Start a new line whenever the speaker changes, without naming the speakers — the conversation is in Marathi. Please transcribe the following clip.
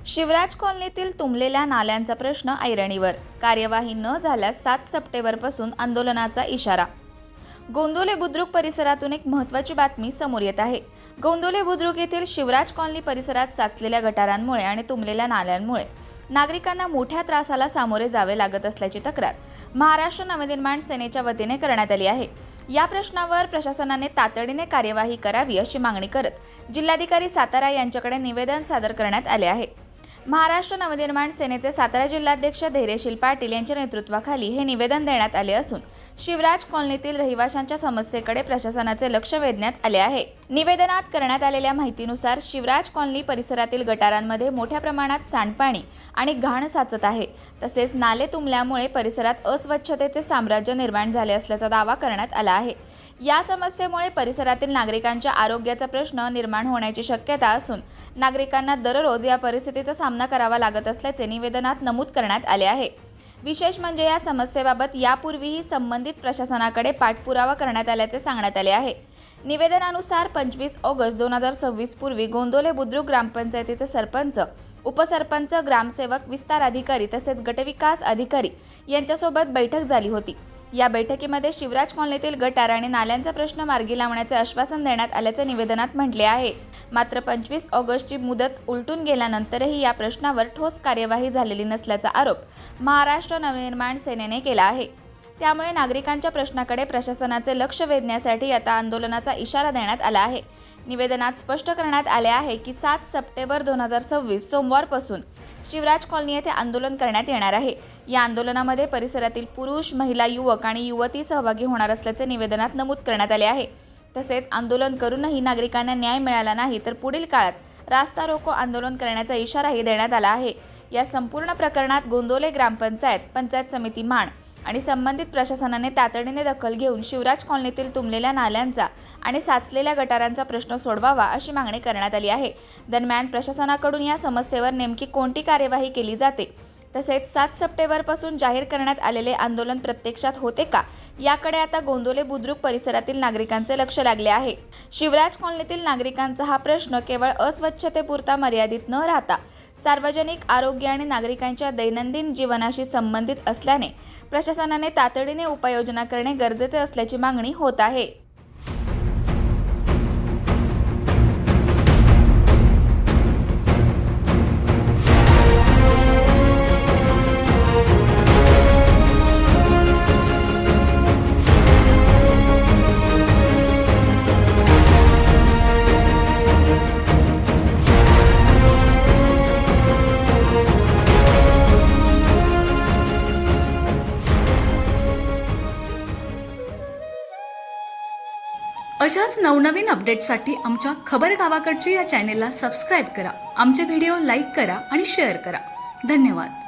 शिवराज कॉलनीतील तुंबलेल्या नाल्यांचा प्रश्न ऐरणीवर. कार्यवाही न झाल्यास 7 सप्टेंबरपासून आंदोलनाचा इशारा. गोंदवले बुद्रुक परिसरातून एक महत्त्वाची बातमी समोर येत आहे. गोंदवले बुद्रुक येथील शिवराज कॉलनी परिसरात साचलेल्या गटारांमुळे आणि तुंबलेल्या नाल्यांमुळे नागरिकांना मोठ्या त्रासाला सामोरे जावे लागत असल्याची तक्रार महाराष्ट्र नवनिर्माण सेनेच्या वतीने करण्यात आली आहे. या प्रश्नावर प्रशासनाने तातडीने कार्यवाही करावी अशी मागणी करत जिल्हाधिकारी सातारा यांच्याकडे निवेदन सादर करण्यात आले आहे. महाराष्ट्र नवनिर्माण सेनेचे सातारा जिल्हाध्यक्ष धैर्यशील पाटील यांच्या नेतृत्वाखाली हे निवेदन देण्यात आले असून शिवराज कॉलनीतील रहिवाशांच्या समस्येकडे प्रशासनाचे लक्ष वेधण्यात आले आहे. निवेदनात करण्यात आलेल्या माहितीनुसार शिवराज कॉलनी परिसरातील गटारांमध्ये मोठ्या प्रमाणात सांडपाणी आणि घाण साचत आहे. तसेच नाले तुंबल्यामुळे परिसरात अस्वच्छतेचे साम्राज्य निर्माण झाले असल्याचा दावा करण्यात आला आहे. या समस्येमुळे परिसरातील नागरिकांच्या आरोग्याचा प्रश्न निर्माण होण्याची शक्यता असून नागरिकांना दररोज या परिस्थितीचा सामना करावा लागत असल्याचे निवेदनात नमूद करण्यात आले आहे. विशेष म्हणजे या समस्येबाबत यापूर्वीही संबंधित प्रशासनाकडे पाठपुरावा करण्यात आल्याचे सांगण्यात आले आहे. निवेदनानुसार 25 ऑगस्ट 2026 पूर्वी गोंदवले बुद्रुक ग्रामपंचायतीचे सरपंच, उपसरपंच, ग्रामसेवक, विस्तार अधिकारी तसेच गटविकास अधिकारी यांच्यासोबत बैठक झाली होती. या बैठकीमध्ये शिवराज कॉलनीतील गटार आणि नाल्यांचा प्रश्न मार्गी लावण्याचे आश्वासन देण्यात आल्याचे निवेदनात म्हटले आहे. मात्र 25 ऑगस्टची मुदत उलटून गेल्यानंतरही या प्रश्नावर ठोस कार्यवाही झालेली नसल्याचा आरोप महाराष्ट्र नवनिर्माण सेनेने केला आहे. त्यामुळे नागरिकांच्या प्रश्नाकडे प्रशासनाचे लक्ष वेधण्यासाठी आता आंदोलनाचा इशारा देण्यात आला आहे. निवेदनात स्पष्ट करण्यात आले आहे की 7 सप्टेंबर 2026 सोमवारपासून शिवराज कॉलनी येथे आंदोलन करण्यात येणार आहे. या आंदोलनामध्ये परिसरातील पुरुष, महिला, युवक आणि युवती सहभागी होणार असल्याचे निवेदनात नमूद करण्यात आले आहे. तसेच आंदोलन करूनही नागरिकांना न्याय मिळाला नाही तर पुढील काळात रास्ता रोको आंदोलन करण्याचा इशाराही देण्यात आला आहे. या संपूर्ण प्रकरणात गोंदवले ग्रामपंचायत, पंचायत समिती माण आणि संबंधित प्रशासनाने तातडीने दखल घेऊन शिवराज कॉलनीतील तुंबलेल्या नाल्यांचा आणि साचलेल्या गटारांचा प्रश्न सोडवावा अशी मागणी करण्यात आली आहे. दरम्यान प्रशासनाकडून या समस्येवर नेमकी कोणती कार्यवाही केली जाते, तसेच 7 सप्टेंबरपासून जाहीर करण्यात आलेले आंदोलन प्रत्यक्षात होते का, याकडे आता गोंदवले बुद्रुक परिसरातील नागरिकांचे लक्ष लागले आहे. शिवराज कॉलनीतील नागरिकांचा हा प्रश्न केवळ अस्वच्छतेपुरता मर्यादित न राहता सार्वजनिक आरोग्य आणि नागरिकांच्या दैनंदिन जीवनाशी संबंधित असल्याने प्रशासनाने तातडीने उपाययोजना करणे गरजेचे असल्याची मागणी होत आहे.
अशाच नवनवीन अपडेट्ससाठी आमच्या खबर गावाकडची या चॅनेलला सबस्क्राईब करा. आमचे व्हिडिओ लाईक करा आणि शेअर करा. धन्यवाद.